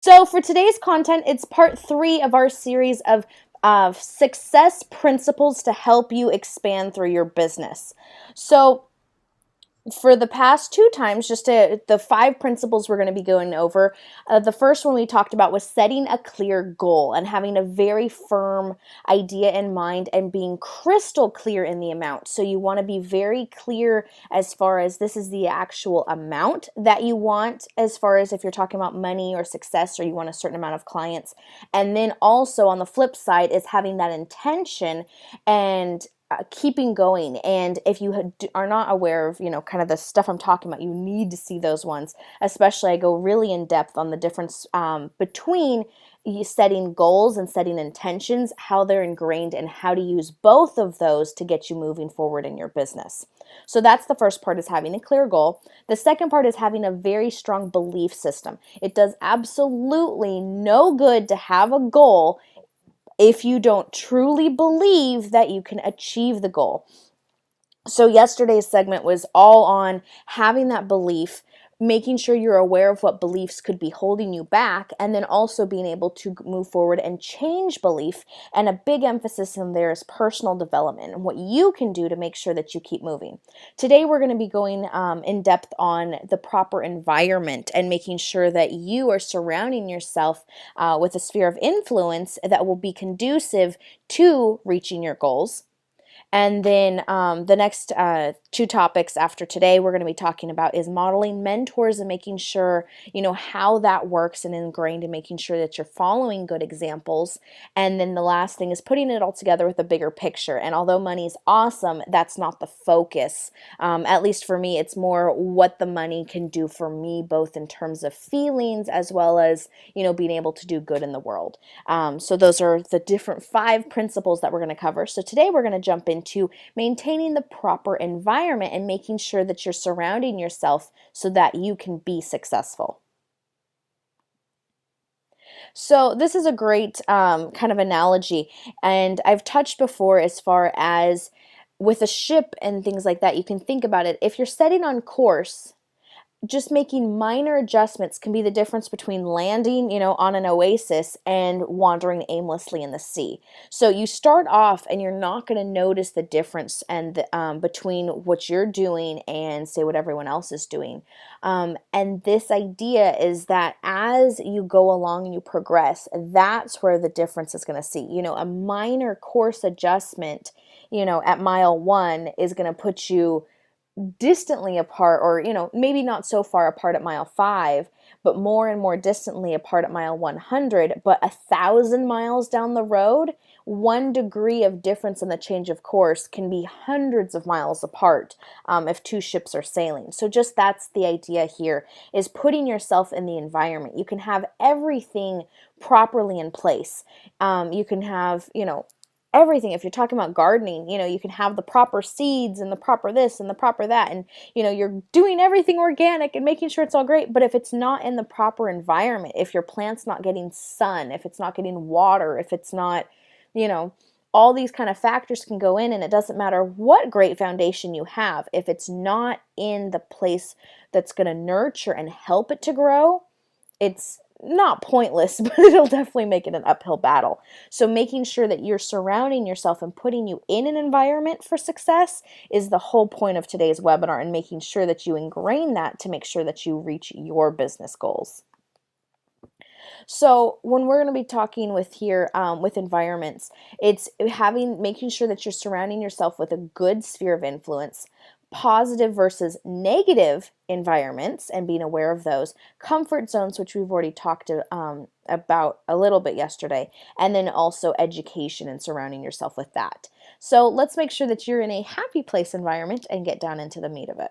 So for today's content, it's part 3 of our series of success principles to help you expand through your business. So for the past 2 times, the 5 principles we're going to be going over. The first one we talked about was setting a clear goal and having a very firm idea in mind and being crystal clear in the amount. So you want to be very clear as far as this is the actual amount that you want, as far as if you're talking about money or success or you want a certain amount of clients. And then also on the flip side is having that intention and keeping going. And if you are not aware of, kind of the stuff I'm talking about, you need to see those ones. Especially, I go really in depth on the difference between you setting goals and setting intentions, how they're ingrained, and how to use both of those to get you moving forward in your business. So that's the first part, is having a clear goal. The second part is having a very strong belief system. It does absolutely no good to have a goal if you don't truly believe that you can achieve the goal. So yesterday's segment was all on having that belief, making sure you're aware of what beliefs could be holding you back, and then also being able to move forward and change belief. And a big emphasis in there is personal development and what you can do to make sure that you keep moving. Today we're going to be going in depth on the proper environment and making sure that you are surrounding yourself with a sphere of influence that will be conducive to reaching your goals. And then the next 2 topics after today we're going to be talking about is modeling mentors and making sure you know how that works and ingrained, and making sure that you're following good examples. And then the last thing is putting it all together with a bigger picture. And although money is awesome, that's not the focus. At least for me, it's more what the money can do for me, both in terms of feelings as well as being able to do good in the world. So those are the different 5 principles that we're going to cover. So today we're going to jump into maintaining the proper environment and making sure that you're surrounding yourself so that you can be successful. So this is a great kind of analogy, and I've touched before as far as with a ship and things like that. You can think about it. If you're setting on course, just making minor adjustments can be the difference between landing, on an oasis and wandering aimlessly in the sea. So you start off and you're not going to notice the difference and between what you're doing and say what everyone else is doing. And this idea is that as you go along and you progress, that's where the difference is going to see. A minor course adjustment, at mile 1 is going to put you distantly apart, or maybe not so far apart at mile 5, but more and more distantly apart at mile 100. But 1,000 miles down the road, 1 degree of difference in the change of course can be hundreds of miles apart if 2 ships are sailing. So just that's the idea here, is putting yourself in the environment. You can have everything properly in place. You can have everything. If you're talking about gardening, you can have the proper seeds and the proper this and the proper that, and you're doing everything organic and making sure it's all great. But if it's not in the proper environment, if your plant's not getting sun, if it's not getting water, if it's not, all these kind of factors can go in, and it doesn't matter what great foundation you have. If it's not in the place that's going to nurture and help it to grow, it's not pointless, but it'll definitely make it an uphill battle. So making sure that you're surrounding yourself and putting you in an environment for success is the whole point of today's webinar, and making sure that you ingrain that to make sure that you reach your business goals. So when we're going to be talking with here with environments, it's making sure that you're surrounding yourself with a good sphere of influence, positive versus negative environments, and being aware of those, comfort zones, which we've already talked about a little bit yesterday, and then also education and surrounding yourself with that. So let's make sure that you're in a happy place environment and get down into the meat of it.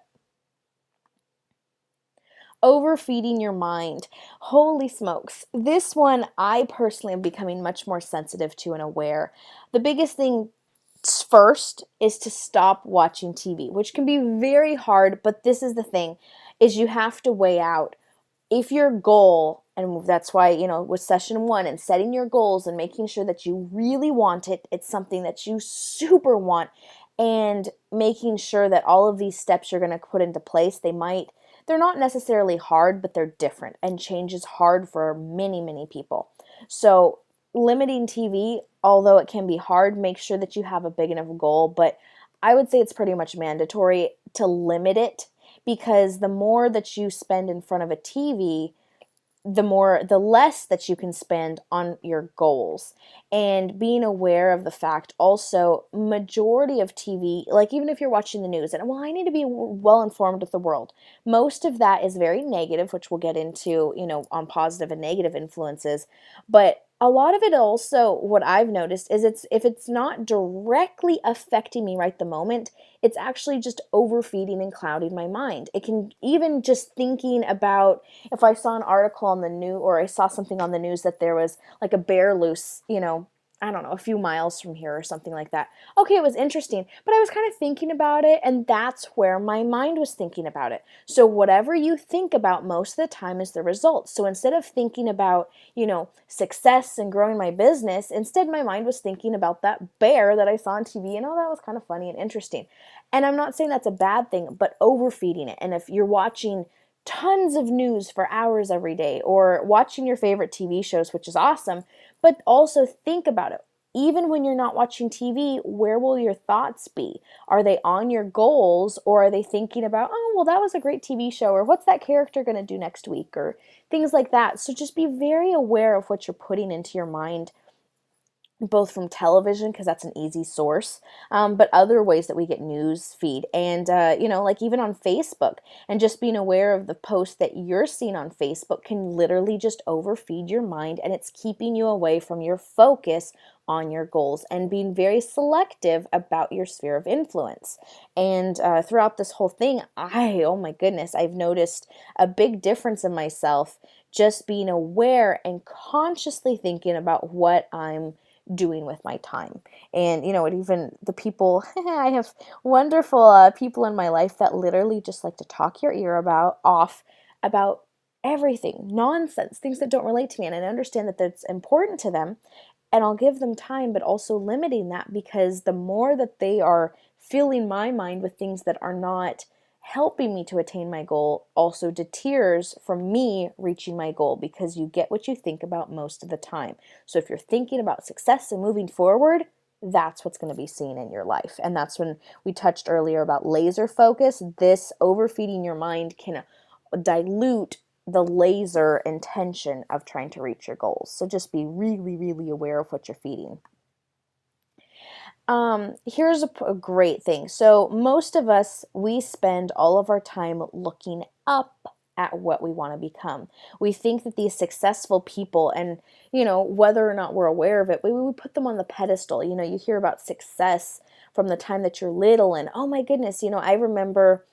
Overfeeding your mind. Holy smokes. This one I personally am becoming much more sensitive to and aware. The biggest thing first is to stop watching TV, which can be very hard, but this is the thing, is you have to weigh out if your goal, and that's why, with session 1 and setting your goals and making sure that you really want it, it's something that you super want, and making sure that all of these steps you're going to put into place, they're not necessarily hard, but they're different, and change is hard for many, many people. So limiting TV, although it can be hard, make sure that you have a big enough goal, but I would say it's pretty much mandatory to limit it, because the more that you spend in front of a TV, the less that you can spend on your goals. And being aware of the fact also, majority of TV, like even if you're watching the news and, well, I need to be well informed of the world, most of that is very negative, which we'll get into, on positive and negative influences. But a lot of it also, what I've noticed is, if it's not directly affecting me right the moment, it's actually just overfeeding and clouding my mind. It can, even just thinking about, if I saw an article on the news, or I saw something on the news that there was like a bear loose, I don't know, a few miles from here or something like that. Okay, it was interesting, but I was kind of thinking about it, and that's where my mind was thinking about it. So whatever you think about most of the time is the result. So instead of thinking about, success and growing my business, instead my mind was thinking about that bear that I saw on TV, and, oh, that was kind of funny and interesting. And I'm not saying that's a bad thing, but overfeeding it. And if you're watching tons of news for hours every day, or watching your favorite TV shows, which is awesome, but also think about it. Even when you're not watching TV, where will your thoughts be? Are they on your goals, or are they thinking about, oh, well, that was a great TV show, or what's that character going to do next week, or things like that. So just be very aware of what you're putting into your mind, both from television, because that's an easy source, but other ways that we get news feed, and like even on Facebook, and just being aware of the posts that you're seeing on Facebook can literally just overfeed your mind, and it's keeping you away from your focus on your goals, and being very selective about your sphere of influence. And throughout this whole thing, oh my goodness, I've noticed a big difference in myself, just being aware and consciously thinking about what I'm doing with my time. And it even, the people I have wonderful people in my life that literally just like to talk your ear off about everything, nonsense, things that don't relate to me, and I understand that that's important to them, and I'll give them time, but also limiting that, because the more that they are filling my mind with things that are not helping me to attain my goal, also deters from me reaching my goal, because you get what you think about most of the time. So if you're thinking about success and moving forward, that's what's going to be seen in your life. And that's when we touched earlier about laser focus. This overfeeding your mind can dilute the laser intention of trying to reach your goals. So just be really, really aware of what you're feeding. Here's a great thing. So most of us, we spend all of our time looking up at what we want to become. We think that these successful people, and whether or not we're aware of it, we put them on the pedestal. You hear about success from the time that you're little, and oh my goodness, I remember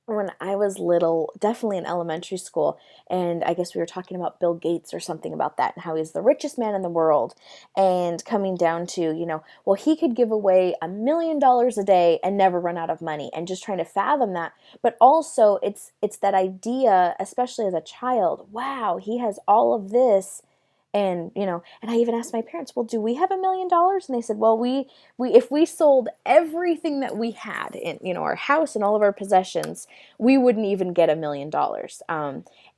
when I was little, definitely in elementary school, and I guess we were talking about Bill Gates or something about that, and how he's the richest man in the world, and coming down to, well, he could give away $1 million a day and never run out of money, and just trying to fathom that. But also, it's that idea, especially as a child, wow, he has all of this. And and I even asked my parents, well, do we have $1 million? And they said, well, we if we sold everything that we had in our house and all of our possessions, we wouldn't even get $1 million.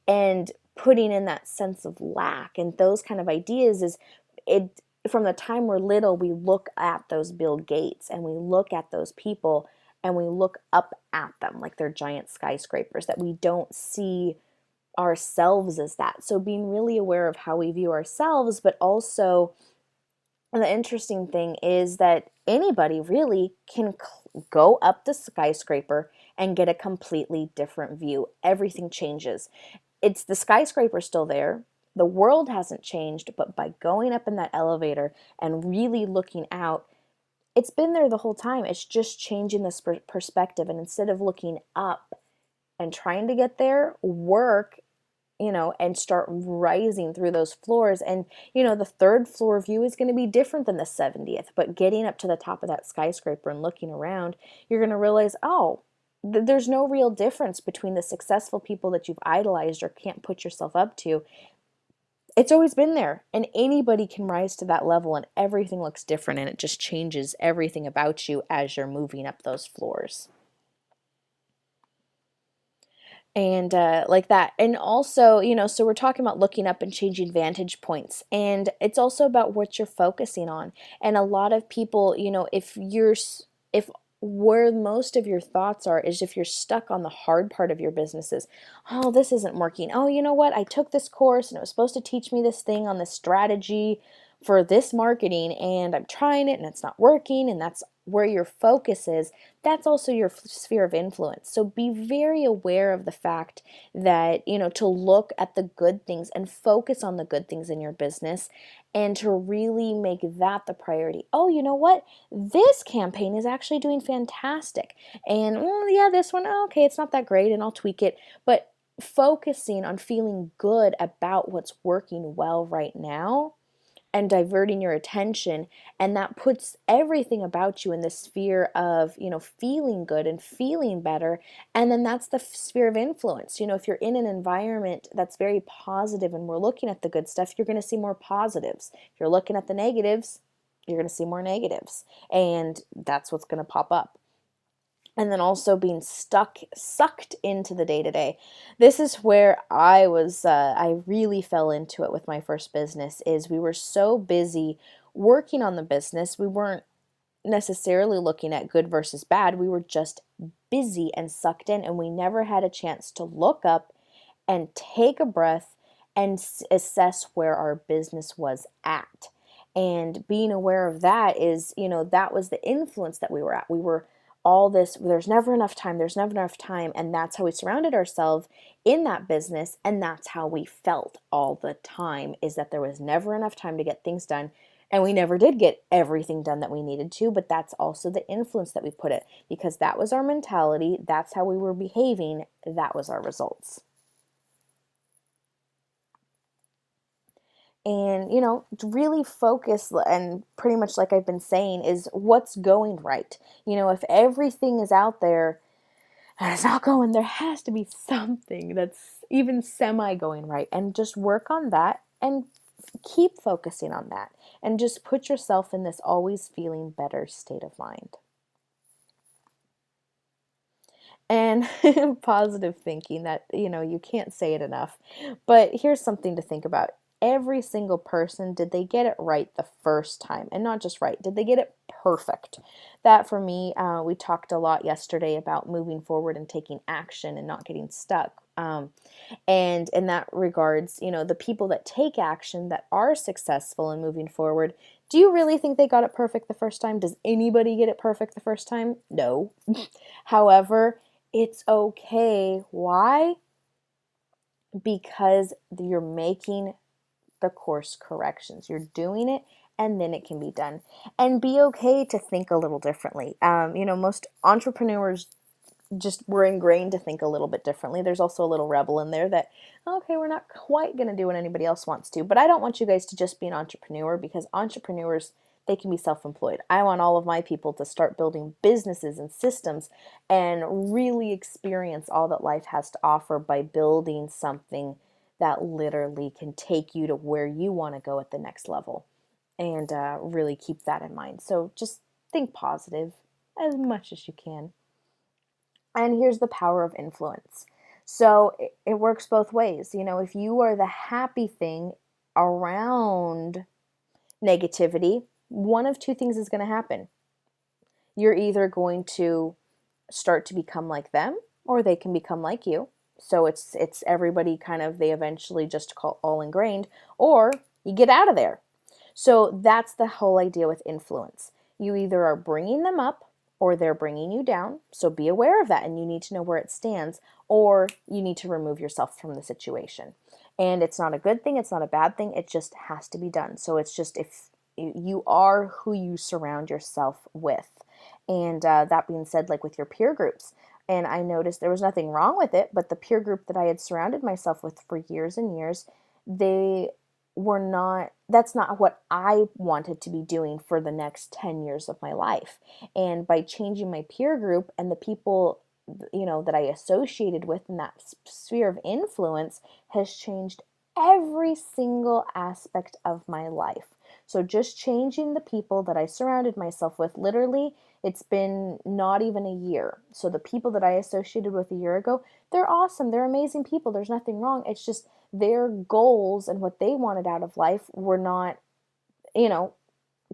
And putting in that sense of lack and those kind of ideas, is it, from the time we're little, we look at those Bill Gates, and we look at those people, and we look up at them like they're giant skyscrapers, that we don't see ourselves as that. So being really aware of how we view ourselves, but also the interesting thing is that anybody really can go up the skyscraper and get a completely different view. Everything changes. It's the skyscraper still there. The world hasn't changed, but by going up in that elevator and really looking out, it's been there the whole time. It's just changing this perspective. And instead of looking up and trying to get there, work, and start rising through those floors. And, the third floor view is going to be different than the 70th, but getting up to the top of that skyscraper and looking around, you're going to realize, oh, there's no real difference between the successful people that you've idolized or can't put yourself up to. It's always been there, and anybody can rise to that level, and everything looks different, and it just changes everything about you as you're moving up those floors. and like that. And also, so we're talking about looking up and changing vantage points, and it's also about what you're focusing on. And a lot of people, if where most of your thoughts are is if you're stuck on the hard part of your businesses. Oh, this isn't working. Oh, you know what, I took this course and it was supposed to teach me this thing on this strategy for this marketing, and I'm trying it and it's not working, and that's where your focus is. That's also your sphere of influence. So be very aware of the fact that, to look at the good things and focus on the good things in your business, and to really make that the priority. Oh, you know what? This campaign is actually doing fantastic. And, well, yeah, this one, oh, okay, it's not that great, and I'll tweak it. But focusing on feeling good about what's working well right now and diverting your attention, and that puts everything about you in the sphere of, feeling good and feeling better. And then that's the sphere of influence. If you're in an environment that's very positive and we're looking at the good stuff, you're going to see more positives. If you're looking at the negatives, you're going to see more negatives, and that's what's going to pop up. And then also being sucked into the day to day. This is where I really fell into it with my first business. Is we were so busy working on the business, we weren't necessarily looking at good versus bad. We were just busy and sucked in, and we never had a chance to look up and take a breath and assess where our business was at. And being aware of that is, that was the influence that we were at. We were all this, there's never enough time, there's never enough time. And that's how we surrounded ourselves in that business. And that's how we felt all the time, is that there was never enough time to get things done. And we never did get everything done that we needed to, but that's also the influence that we put it, because that was our mentality. That's how we were behaving. That was our results. And really focus, and pretty much like I've been saying, is what's going right. If everything is out there and it's not going, there has to be something that's even semi going right, and just work on that and keep focusing on that, and just put yourself in this always feeling better state of mind. And positive thinking, that you can't say it enough, but here's something to think about. Every single person, did they get it right the first time? And not just right, did they get it perfect? That, for me, we talked a lot yesterday about moving forward and taking action and not getting stuck. And in that regards, the people that take action, that are successful in moving forward, do you really think they got it perfect the first time? Does anybody get it perfect the first time? No. However, it's okay. Why? Because you're making the course corrections. You're doing it, and then it can be done. And be okay to think a little differently. Most entrepreneurs just were ingrained to think a little bit differently. There's also a little rebel in there that, okay, we're not quite going to do what anybody else wants to. But I don't want you guys to just be an entrepreneur, because entrepreneurs, they can be self-employed. I want all of my people to start building businesses and systems and really experience all that life has to offer by building something that literally can take you to where you want to go at the next level. And really keep that in mind. So just think positive as much as you can. And here's the power of influence. So it works both ways. If you are the happy thing around negativity, one of two things is going to happen. You're either going to start to become like them, or they can become like you. So it's everybody kind of, they eventually just call all ingrained, or you get out of there. So that's the whole idea with influence. You either are bringing them up, or they're bringing you down. So be aware of that, and you need to know where it stands, or you need to remove yourself from the situation. And it's not a good thing, it's not a bad thing, it just has to be done. So it's just, if you are who you surround yourself with. And that being said, like with your peer groups, and I noticed there was nothing wrong with it, but the peer group that I had surrounded myself with for years and years, they were not, that's not what I wanted to be doing for the next 10 years of my life. And by changing my peer group and the people, that I associated with in that sphere of influence, has changed every single aspect of my life. So just changing the people that I surrounded myself with, literally, it's been not even a year. So the people that I associated with a year ago, they're awesome. They're amazing people. There's nothing wrong. It's just their goals and what they wanted out of life were not, you know,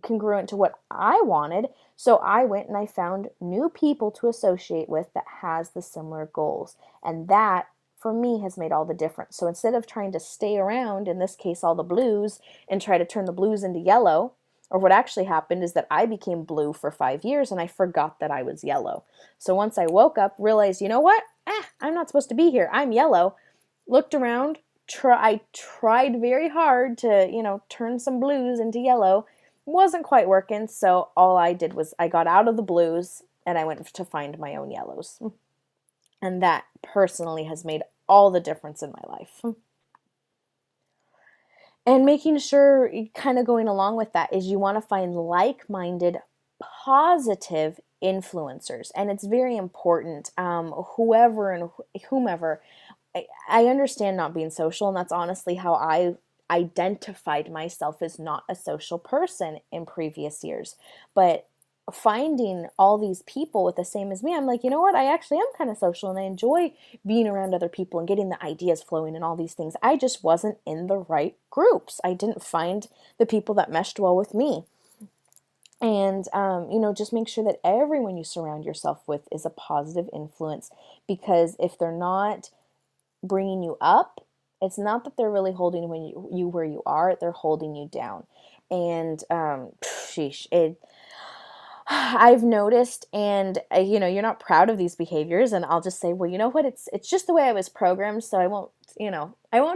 congruent to what I wanted. So I went and I found new people to associate with that has the similar goals. And that for me has made all the difference. So instead of trying to stay around, in this case all the blues, and try to turn the blues into yellow, or what actually happened is that I became blue for 5 years and I forgot that I was yellow. So once I woke up, realized, you know what? I'm not supposed to be here. I'm yellow. Looked around, I tried very hard to, turn some blues into yellow. Wasn't quite working, so all I did was I got out of the blues and I went to find my own yellows. And that personally has made all the difference in my life. And making sure, kind of going along with that, is you want to find like-minded, positive influencers. And it's very important, whoever and whomever. I understand not being social, and that's honestly how I identified myself as not a social person in previous years. But finding all these people with the same as me, I'm like, you know what? I actually am kind of social and I enjoy being around other people and getting the ideas flowing and all these things. I just wasn't in the right groups. I didn't find the people that meshed well with me. And, just make sure that everyone you surround yourself with is a positive influence, because if they're not bringing you up, it's not that they're really holding you where you are, they're holding you down. And I've noticed, and you're not proud of these behaviors, and I'll just say, well, you know what, it's just the way I was programmed, so I won't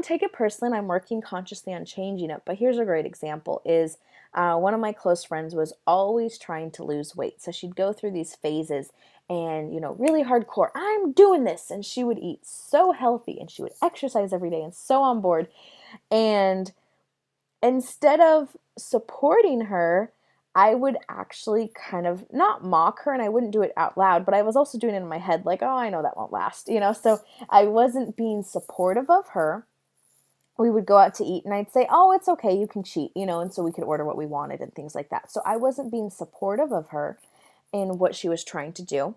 take it personally, and I'm working consciously on changing it. But here's a great example is one of my close friends was always trying to lose weight. So she'd go through these phases and, really hardcore, I'm doing this. And she would eat so healthy and she would exercise every day and so on board. And instead of supporting her, I would actually kind of not mock her, and I wouldn't do it out loud, but I was also doing it in my head like, oh, I know that won't last, so I wasn't being supportive of her. We would go out to eat and I'd say, oh, it's okay, you can cheat, and so we could order what we wanted and things like that. So I wasn't being supportive of her in what she was trying to do.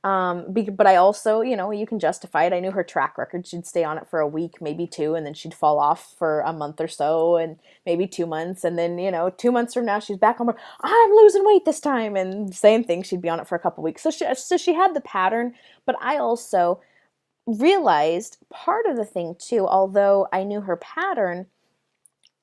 But I also, you can justify it. I knew her track record. She'd stay on it for a week, maybe two, and then she'd fall off for a month or so, and maybe 2 months. And then, 2 months from now, she's back on board. I'm losing weight this time. And same thing, she'd be on it for a couple weeks. So she had the pattern, but I also realized part of the thing too, although I knew her pattern,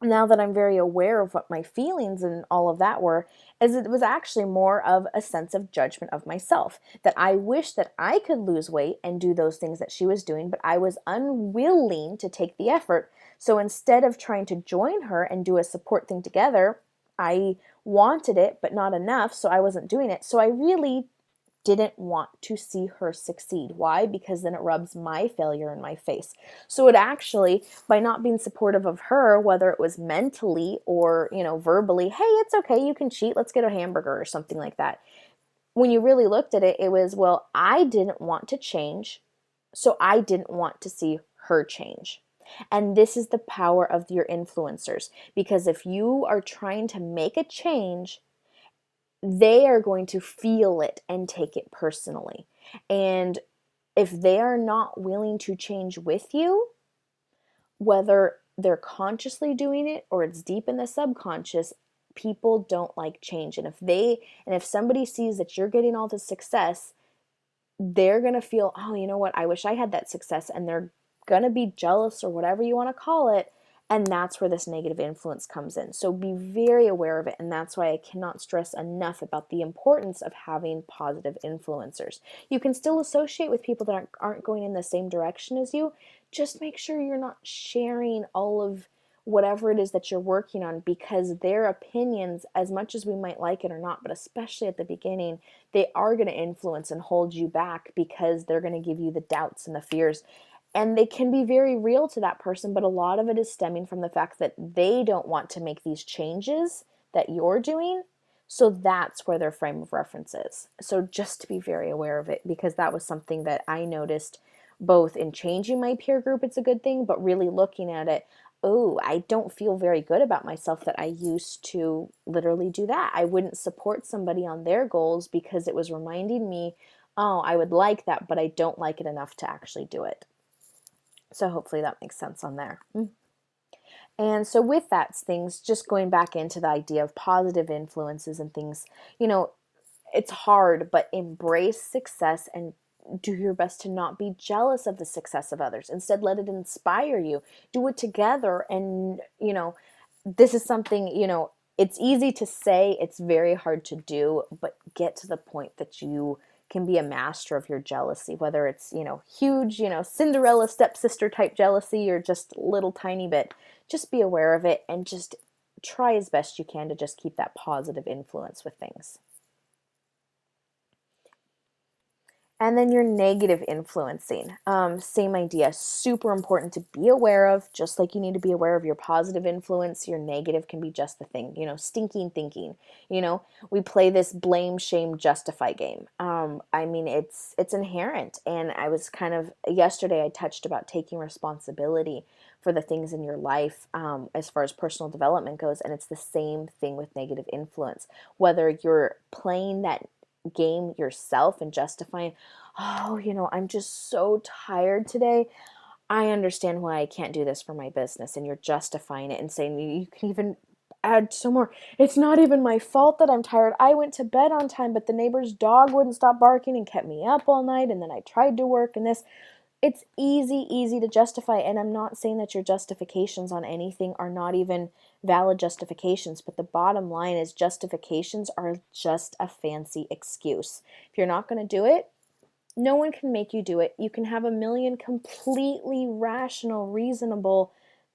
now that I'm very aware of what my feelings and all of that were, is it was actually more of a sense of judgment of myself, that I wish that I could lose weight and do those things that she was doing, but I was unwilling to take the effort. So instead of trying to join her and do a support thing together, I wanted it, but not enough, so I wasn't doing it. So I really didn't want to see her succeed. Why? Because then it rubs my failure in my face. So it actually, by not being supportive of her, whether it was mentally or, verbally, hey, it's okay, you can cheat, let's get a hamburger or something like that. When you really looked at it, it was, well, I didn't want to change, so I didn't want to see her change. And this is the power of your influencers, because if you are trying to make a change, they are going to feel it and take it personally. And if they are not willing to change with you, whether they're consciously doing it or it's deep in the subconscious, people don't like change. And if somebody sees that you're getting all the success, they're going to feel, oh, you know what, I wish I had that success. And they're going to be jealous or whatever you want to call it. And that's where this negative influence comes in. So be very aware of it. And that's why I cannot stress enough about the importance of having positive influencers. You can still associate with people that aren't going in the same direction as you. Just make sure you're not sharing all of whatever it is that you're working on, because their opinions, as much as we might like it or not, but especially at the beginning, they are going to influence and hold you back, because they're going to give you the doubts and the fears. And they can be very real to that person, but a lot of it is stemming from the fact that they don't want to make these changes that you're doing. So that's where their frame of reference is. So just to be very aware of it, because that was something that I noticed both in changing my peer group, it's a good thing, but really looking at it, oh, I don't feel very good about myself that I used to literally do that. I wouldn't support somebody on their goals because it was reminding me, oh, I would like that, but I don't like it enough to actually do it. So hopefully that makes sense on there. And so with that, things just going back into the idea of positive influences and things, you know, it's hard, but embrace success and do your best to not be jealous of the success of others. Instead, let it inspire you. Do it together. And, this is something, it's easy to say, it's very hard to do, but get to the point that you can be a master of your jealousy, whether it's, huge, Cinderella stepsister type jealousy or just a little tiny bit. Just be aware of it and just try as best you can to just keep that positive influence with things. And then your negative influencing. Same idea. Super important to be aware of. Just like you need to be aware of your positive influence, your negative can be just the thing. Stinking thinking. We play this blame, shame, justify game. I mean, it's inherent. And I was yesterday I touched about taking responsibility for the things in your life as far as personal development goes. And it's the same thing with negative influence. Whether you're playing that game yourself and justifying, oh, I'm just so tired today. I understand why I can't do this for my business. And you're justifying it and saying you can even add some more. It's not even my fault that I'm tired. I went to bed on time, but the neighbor's dog wouldn't stop barking and kept me up all night. And then I tried to work and this. It's easy to justify. And I'm not saying that your justifications on anything are not even valid justifications, but the bottom line is justifications are just a fancy excuse. If you're not going to do it, no one can make you do it. You can have a million completely rational, reasonable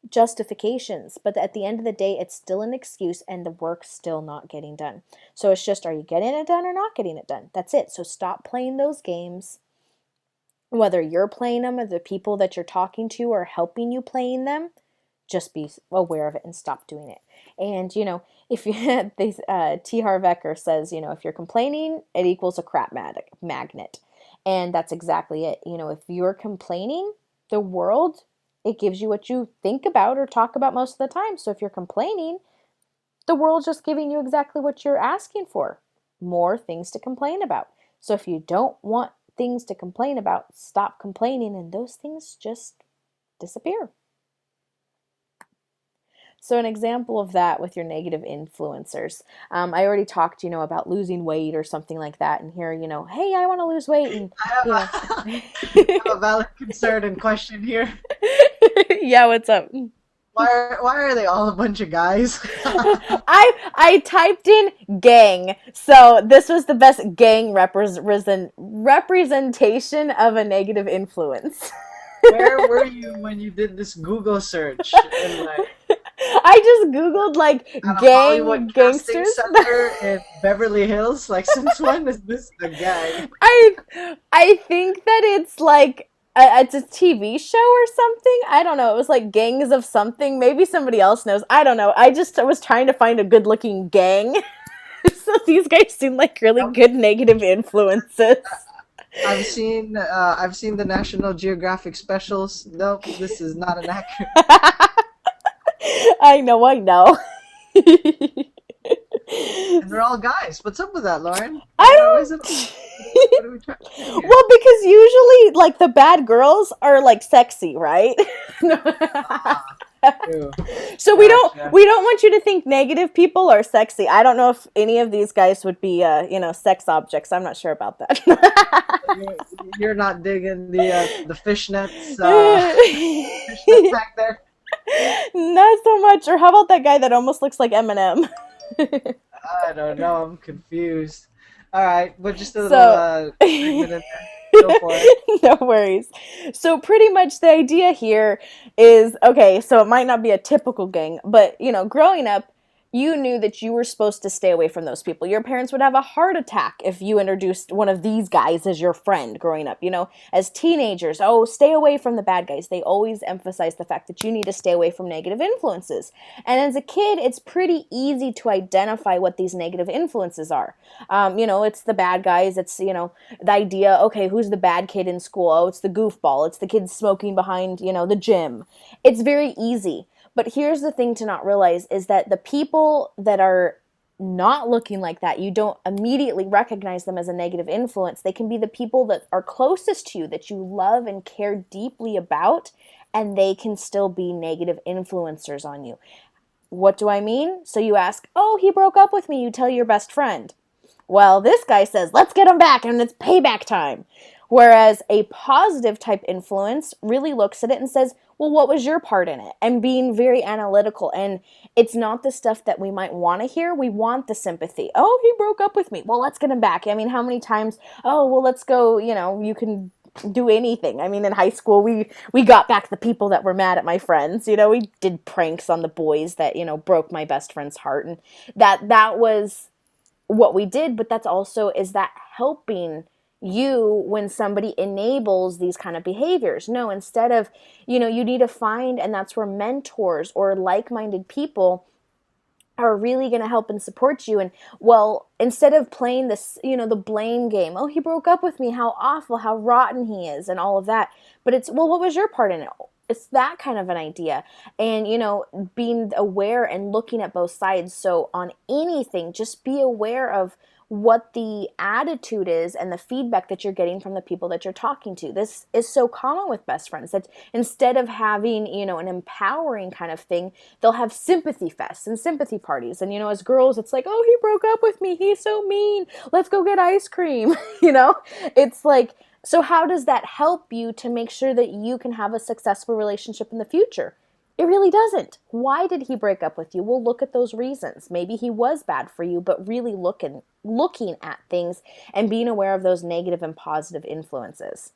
justifications, but at the end of the day, it's still an excuse and the work's still not getting done. So it's just, are you getting it done or not getting it done? That's it. So stop playing those games. Whether you're playing them or the people that you're talking to are helping you playing them, just be aware of it and stop doing it. And, if you T. Harv Eker says, if you're complaining, it equals a crap magnet. And that's exactly it. If you're complaining, the world, it gives you what you think about or talk about most of the time. So if you're complaining, the world's just giving you exactly what you're asking for. More things to complain about. So if you don't want things to complain about, stop complaining and those things just disappear. So an example of that with your negative influencers, I already talked, about losing weight or something like that. And here, hey, I want to lose weight. And, I have a valid concern and question here. Yeah, what's up? Why are they all a bunch of guys? I typed in gang, so this was the best gang representation of a negative influence. Where were you when you did this Google search? And like I just googled like at a gang Hollywood casting gangsters. center in Beverly Hills? Like since when is this a gang? I think that it's like it's a TV show or something. I don't know. It was like gangs of something. Maybe somebody else knows. I don't know. I was trying to find a good looking gang. So these guys seem like really Nope. good negative influences. I've seen the National Geographic specials. Nope, this is not an accurate. I know. And they're all guys. What's up with that, Lauren? I Why is it? don't. What are we trying to do here? Well, because usually, like the bad girls are like sexy, right? Ah, true. So Gotcha. we don't want you to think negative people are sexy. I don't know if any of these guys would be sex objects. I'm not sure about that. You're, you're not digging the fishnets, fishnets back there. Not so much. Or how about that guy that almost looks like Eminem? I don't know. I'm confused. All right, but just a little So segment in there. Go for it. no worries. So pretty much the idea here is, okay, so it might not be a typical gang, but growing up, you knew that you were supposed to stay away from those people. Your parents would have a heart attack if you introduced one of these guys as your friend growing up. As teenagers, oh, stay away from the bad guys. They always emphasize the fact that you need to stay away from negative influences. And as a kid, it's pretty easy to identify what these negative influences are. It's the bad guys. It's, the idea, okay, who's the bad kid in school? Oh, it's the goofball. It's the kid smoking behind, the gym. It's very easy. But here's the thing to not realize is that the people that are not looking like that, you don't immediately recognize them as a negative influence. They can be the people that are closest to you, that you love and care deeply about, and they can still be negative influencers on you. What do I mean? So you ask, oh, he broke up with me. You tell your best friend. Well, this guy says, let's get him back and it's payback time. Whereas a positive type influence really looks at it and says, well, what was your part in it? And being very analytical. And it's not the stuff that we might want to hear. We want the sympathy. Oh, he broke up with me. Well, let's get him back. I mean, how many times, oh, well, let's go, you can do anything. I mean, in high school, we got back the people that were mad at my friends. We did pranks on the boys that, broke my best friend's heart. And that was what we did, but that's also, is that helping you when somebody enables these kind of behaviors? No, instead of, you need to find, and that's where mentors or like-minded people are really going to help and support you. And well, instead of playing this, the blame game, oh, he broke up with me, how awful, how rotten he is, and all of that. But it's, well, what was your part in it? It's that kind of an idea. And, being aware and looking at both sides. So on anything, just be aware of what the attitude is and the feedback that you're getting from the people that you're talking to. This is so common with best friends that instead of having, an empowering kind of thing, they'll have sympathy fests and sympathy parties. And, as girls, it's like, oh, he broke up with me. He's so mean. Let's go get ice cream. It's like, so how does that help you to make sure that you can have a successful relationship in the future? It really doesn't. Why did he break up with you? We'll look at those reasons. Maybe he was bad for you, but really looking at things and being aware of those negative and positive influences.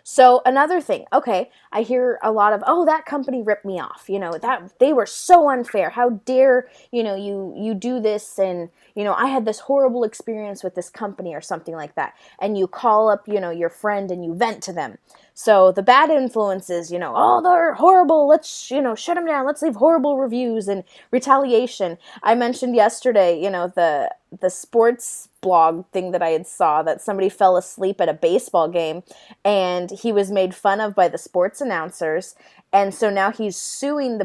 So another thing, okay, I hear a lot of, oh, that company ripped me off. That they were so unfair. How dare, you do this, and, I had this horrible experience with this company or something like that. And you call up, your friend and you vent to them. So the bad influences, oh, they're horrible. Let's, shut them down. Let's leave horrible reviews and retaliation. I mentioned yesterday, the sports blog thing that I had saw, that somebody fell asleep at a baseball game and he was made fun of by the sports announcers. And so now he's suing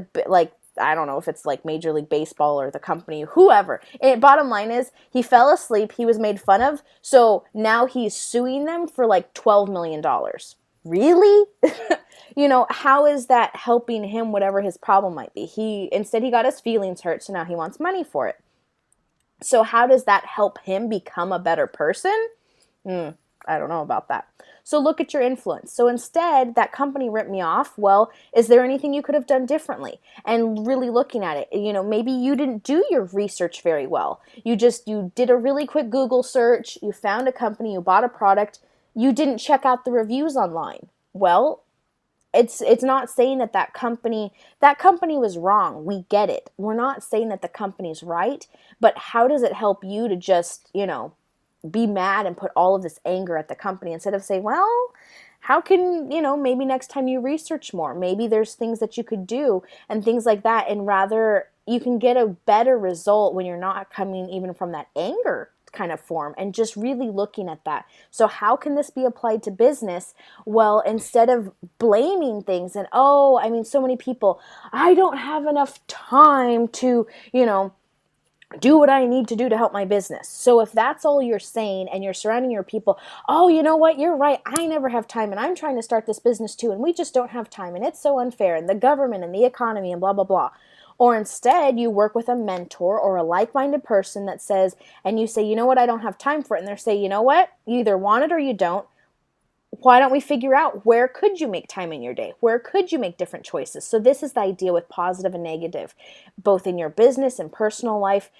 I don't know if it's like Major League Baseball or the company, whoever. And bottom line is, he fell asleep, he was made fun of, so now he's suing them for like $12 million. Really? How is that helping him, whatever his problem might be? Instead he got his feelings hurt, so now he wants money for it. So how does that help him become a better person? I don't know about that. So look at your influence. So instead, that company ripped me off. Well, is there anything you could have done differently? And really looking at it, maybe you didn't do your research very well. You did a really quick Google search. You found a company, you bought a product. You didn't check out the reviews online. Well, it's not saying that company was wrong. We get it. We're not saying that the company's right, but how does it help you to just, be mad and put all of this anger at the company instead of saying, well, how can, maybe next time you research more, maybe there's things that you could do and things like that. And rather you can get a better result when you're not coming even from that anger kind of form and just really looking at that. So how can this be applied to business? Well, instead of blaming things and, so many people, I don't have enough time to, do what I need to do to help my business. So if that's all you're saying and you're surrounding your people, oh, you know what, you're right, I never have time and I'm trying to start this business too and we just don't have time and it's so unfair and the government and the economy and blah, blah, blah. Or instead you work with a mentor or a like-minded person that says, and you say, you know what, I don't have time for it. And they say, you know what, you either want it or you don't. Why don't we figure out where could you make time in your day? Where could you make different choices? So this is the idea with positive and negative, both in your business and personal life.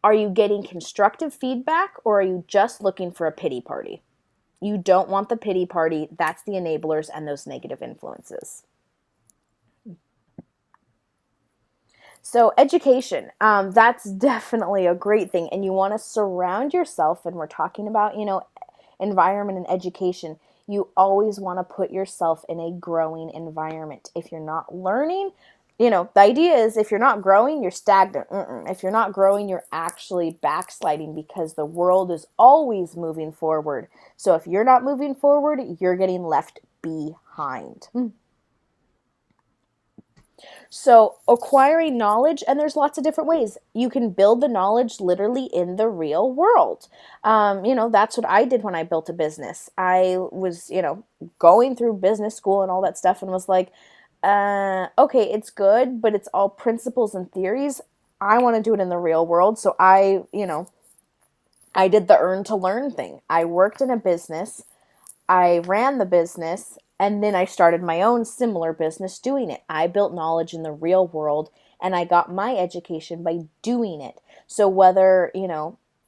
Are you getting constructive feedback or are you just looking for a pity party? You don't want the pity party. That's the enablers and those negative influences. So education, that's definitely a great thing. And you want to surround yourself, and we're talking about, environment and education. You always want to put yourself in a growing environment. If you're not learning, the idea is if you're not growing, you're stagnant. If you're not growing, you're actually backsliding because the world is always moving forward. So if you're not moving forward, you're getting left behind. So acquiring knowledge, and there's lots of different ways. You can build the knowledge literally in the real world. That's what I did when I built a business. I was, going through business school and all that stuff and was like, okay, it's good, but it's all principles and theories. I want to do it in the real world. So I did the earn to learn thing. I worked in a business, I ran the business, and then I started my own similar business doing it. I built knowledge in the real world, and I got my education by doing it. So whether,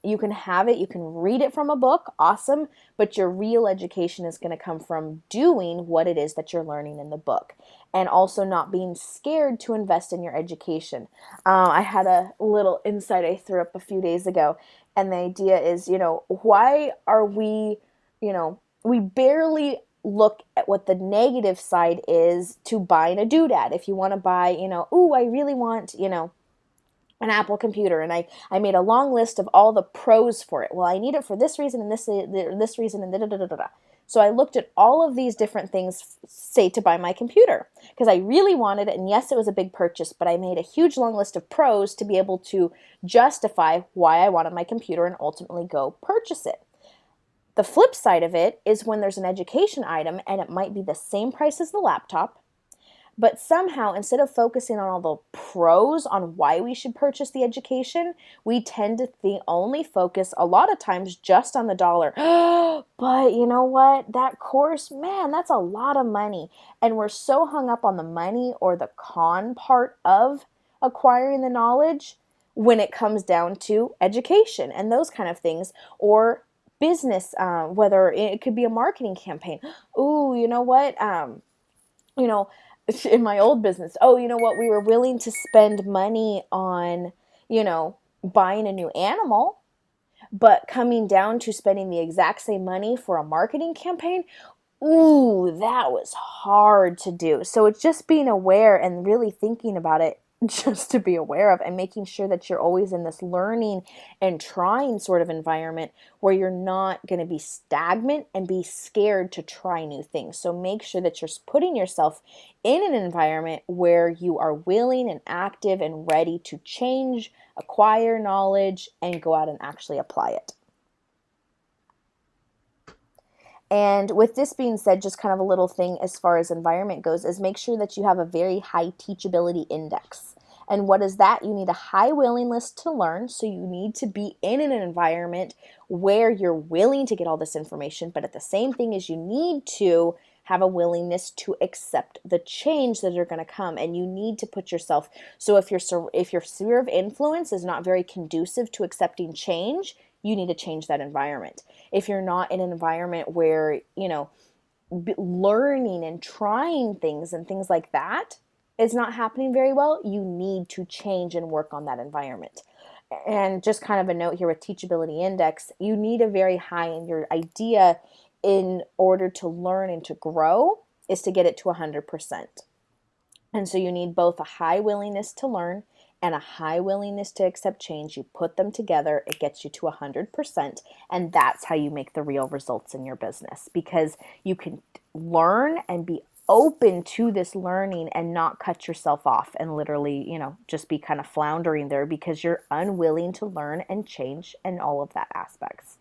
you can have it, you can read it from a book, awesome, but your real education is going to come from doing what it is that you're learning in the book. And also not being scared to invest in your education. I had a little insight I threw up a few days ago, and the idea is, why are we barely look at what the negative side is to buying a doodad. If you want to buy, I really want, an Apple computer, and I made a long list of all the pros for it. Well, I need it for this reason and this reason and da da da da da. So I looked at all of these different things, say, to buy my computer, because I really wanted it, and yes, it was a big purchase, but I made a huge long list of pros to be able to justify why I wanted my computer and ultimately go purchase it. The flip side of it is when there's an education item and it might be the same price as the laptop, but somehow instead of focusing on all the pros on why we should purchase the education, we tend to only focus a lot of times just on the dollar. But you know what? That course, man, that's a lot of money. And we're so hung up on the money or the con part of acquiring the knowledge when it comes down to education and those kind of things, or business, whether it could be a marketing campaign. Ooh, you know what? In my old business, we were willing to spend money on, buying a new animal, but coming down to spending the exact same money for a marketing campaign, ooh, that was hard to do. So it's just being aware and really thinking about it just to be aware of, and making sure that you're always in this learning and trying sort of environment where you're not going to be stagnant and be scared to try new things. So make sure that you're putting yourself in an environment where you are willing and active and ready to change, acquire knowledge, and go out and actually apply it. And with this being said, just kind of a little thing as far as environment goes is make sure that you have a very high teachability index. And what is that? You need a high willingness to learn. So you need to be in an environment where you're willing to get all this information. But at the same thing is you need to have a willingness to accept the change that are going to come. And you need to put yourself, so if your sphere of influence is not very conducive to accepting change, you need to change that environment. If you're not in an environment where, learning and trying things and things like that is not happening very well, you need to change and work on that environment. And just kind of a note here with teachability index, you need a very high, in your idea in order to learn and to grow is to get it to 100%. And so you need both a high willingness to learn and a high willingness to accept change. You put them together, it gets you to 100%, and that's how you make the real results in your business, because you can learn and be open to this learning and not cut yourself off and literally, just be kind of floundering there because you're unwilling to learn and change and all of that aspects.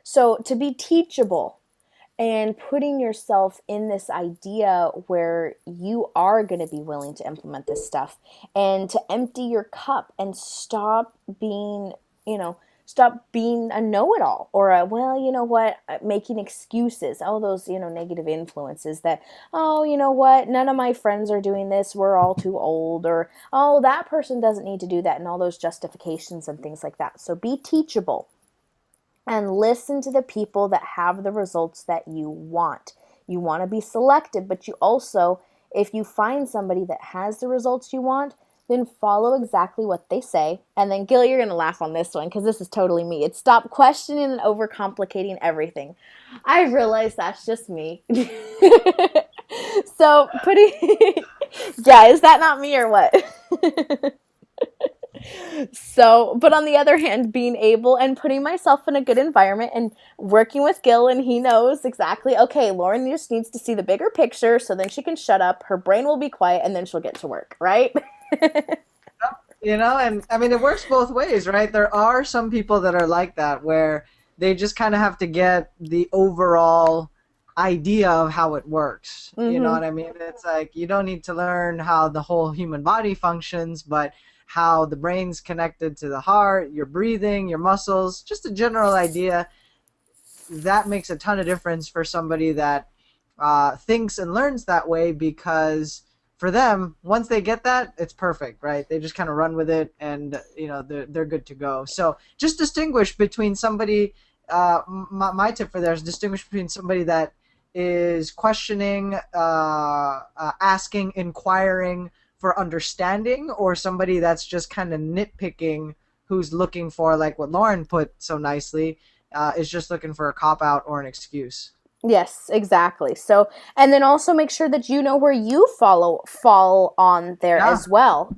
So to be teachable, and putting yourself in this idea where you are going to be willing to implement this stuff and to empty your cup and stop being a know-it-all or making excuses, all those, negative influences that, none of my friends are doing this, we're all too old, or, that person doesn't need to do that, and all those justifications and things like that. So be teachable. And listen to the people that have the results that you want. You want to be selective, but you also, if you find somebody that has the results you want, then follow exactly what they say. And then, Gil, you're going to laugh on this one because this is totally me. It's stop questioning and overcomplicating everything. I realize that's just me. So, yeah, is that not me or what? So, but on the other hand, being able and putting myself in a good environment and working with Gil, and he knows exactly, okay, Lauren just needs to see the bigger picture so then she can shut up, her brain will be quiet, and then she'll get to work, right? And I mean, it works both ways, right? There are some people that are like that, where they just kind of have to get the overall idea of how it works. You know Mm-hmm. what I mean? It's like you don't need to learn how the whole human body functions, but how the brain's connected to the heart, your breathing, your muscles, just a general idea. That makes a ton of difference for somebody that thinks and learns that way, because for them, once they get that, it's perfect, right? They just kind of run with it, and they're good to go. So just distinguish between somebody. My tip for there is distinguish between somebody that is questioning, asking, inquiring for understanding, or somebody that's just kind of nitpicking, who's looking for, like what Lauren put so nicely, is just looking for a cop out or an excuse. Yes, exactly. So, and then also make sure that you know where you fall on there Yeah. as well.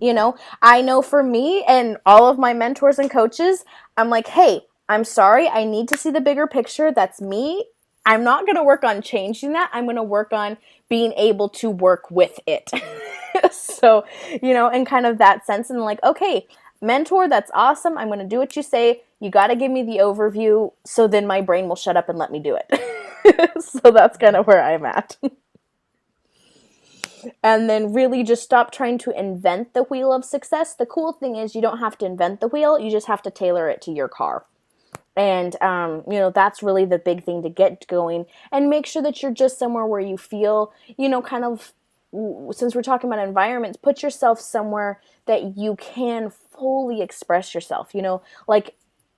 I know for me and all of my mentors and coaches, I'm like, "Hey, I'm sorry. I need to see the bigger picture. That's me. I'm not going to work on changing that. I'm going to work on being able to work with it." So, in kind of that sense, and like, okay, mentor, that's awesome. I'm going to do what you say. You got to give me the overview so then my brain will shut up and let me do it. So that's kind of where I'm at. And then really just stop trying to invent the wheel of success. The cool thing is you don't have to invent the wheel, you just have to tailor it to your car. And that's really the big thing to get going, and make sure that you're just somewhere where you feel, kind of, since we're talking about environments, put yourself somewhere that you can fully express yourself. Like,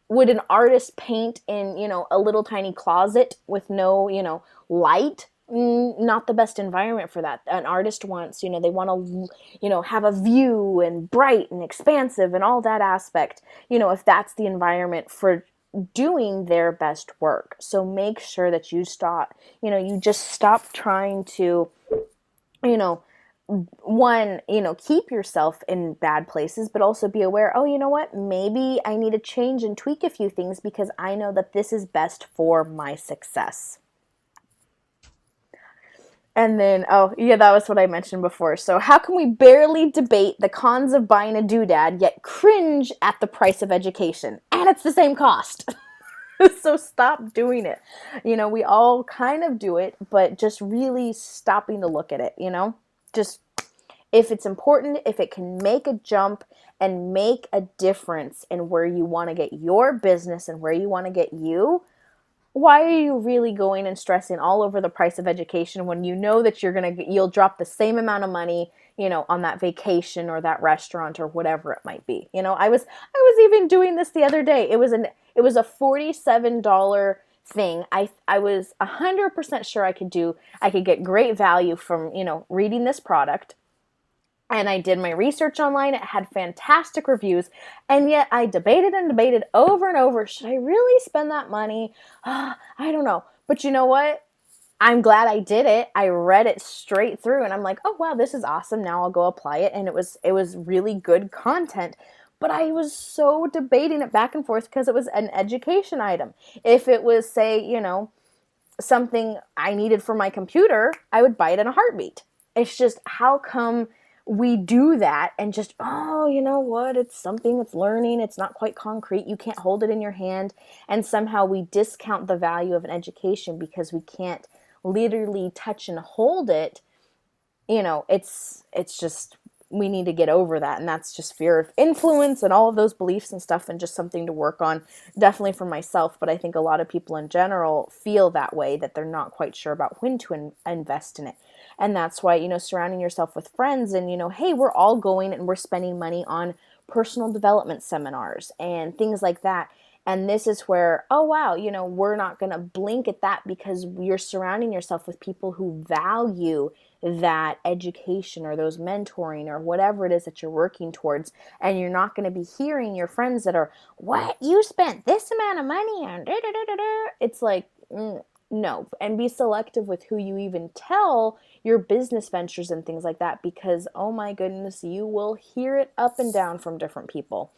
would an artist paint in, a little tiny closet with no, light? Not the best environment for that. An artist wants, they want to, have a view and bright and expansive and all that aspect, if that's the environment for doing their best work. So make sure that you just stop trying to, you know, one, keep yourself in bad places, but also be aware, oh, you know what? Maybe I need to change and tweak a few things because I know that this is best for my success. And then, oh, yeah, that was what I mentioned before. So, how can we barely debate the cons of buying a doodad yet cringe at the price of education? And it's the same cost. So, stop doing it. We all kind of do it, but just really stopping to look at it. Just, if it's important, if it can make a jump and make a difference in where you want to get your business and where you want to get you, why are you really going and stressing all over the price of education when you know that you'll drop the same amount of money, on that vacation or that restaurant or whatever it might be. I was even doing this the other day. It was a $47 thing. I was 100% sure I could get great value from, reading this product. And I did my research online. It had fantastic reviews. And yet I debated and debated over and over. Should I really spend that money? I don't know. But you know what? I'm glad I did it. I read it straight through and I'm like, oh wow, this is awesome. Now I'll go apply it. And it was really good content. But I was so debating it back and forth because it was an education item. If it was, say, something I needed for my computer, I would buy it in a heartbeat. It's just, how come we do that and just, oh, you know what? It's something, it's learning. It's not quite concrete. You can't hold it in your hand. And somehow we discount the value of an education because we can't literally touch and hold it. It's just, we need to get over that. And that's just fear of influence and all of those beliefs and stuff, and just something to work on, definitely for myself. But I think a lot of people in general feel that way, that they're not quite sure about when to invest in it. And that's why, surrounding yourself with friends and, hey, we're all going and we're spending money on personal development seminars and things like that. And this is where, oh, wow, we're not going to blink at that because you're surrounding yourself with people who value that education or those mentoring or whatever it is that you're working towards. And you're not going to be hearing your friends that are, what, you spent this amount of money on da, da, da, da, da. It's like, No, and be selective with who you even tell your business ventures and things like that, because oh my goodness, you will hear it up and down from different people.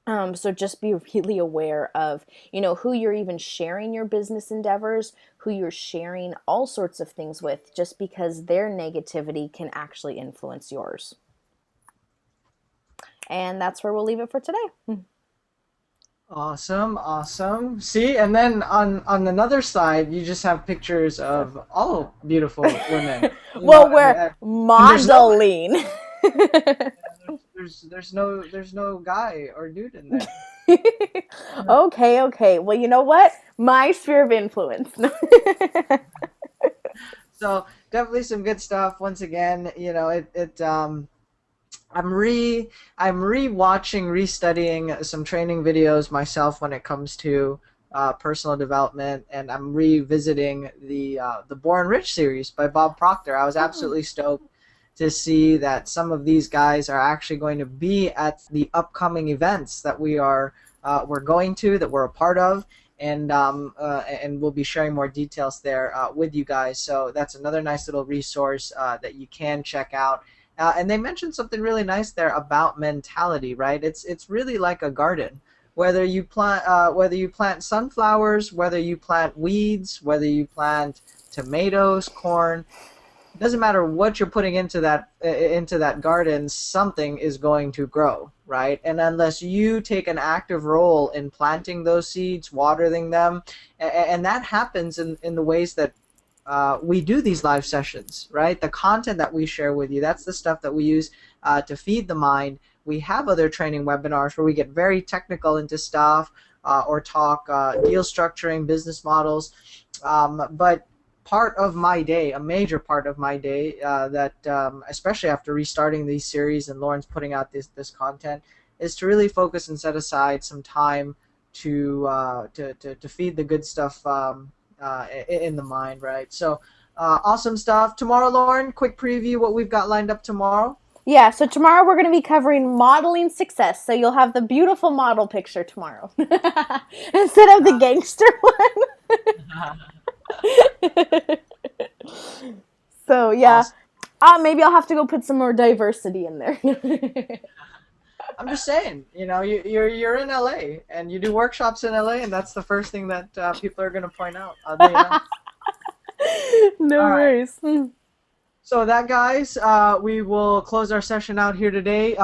So just be really aware of, who you're even sharing your business endeavors, who you're sharing all sorts of things with, just because their negativity can actually influence yours. And that's where we'll leave it for today. Awesome, awesome. See, and then on another side, you just have pictures of all beautiful women. Well, we're And there's no modeling. there's no guy or dude in there. Okay, okay. Well, you know what? My sphere of influence. So definitely some good stuff. Once again, I'm re-watching, restudying some training videos myself when it comes to personal development, and I'm revisiting the Born Rich series by Bob Proctor. I was absolutely stoked to see that some of these guys are actually going to be at the upcoming events that we're going to, that we're a part of, and we'll be sharing more details there with you guys. So that's another nice little resource that you can check out. And they mentioned something really nice there about mentality, right? It's really like a garden. Whether you plant sunflowers, whether you plant weeds, whether you plant tomatoes, corn, it doesn't matter what you're putting into that garden, something is going to grow, right? And unless you take an active role in planting those seeds, watering them, and that happens in the ways that we do these live sessions, right? The content that we share with you, that's the stuff that we use to feed the mind. We have other training webinars where we get very technical into stuff or talk deal structuring, business models. But part of my day, a major part of my day, that especially after restarting these series and Lauren's putting out this content, is to really focus and set aside some time to feed the good stuff in the mind, right? So awesome stuff. Tomorrow, Lauren, quick preview what we've got lined up tomorrow. Yeah, so tomorrow we're going to be covering modeling success. So you'll have the beautiful model picture tomorrow instead of the gangster one. So yeah, Awesome. maybe I'll have to go put some more diversity in there. I'm just saying, you're in LA and you do workshops in LA, and that's the first thing that people are going to point out. No All right. worries. So that, guys, we will close our session out here today.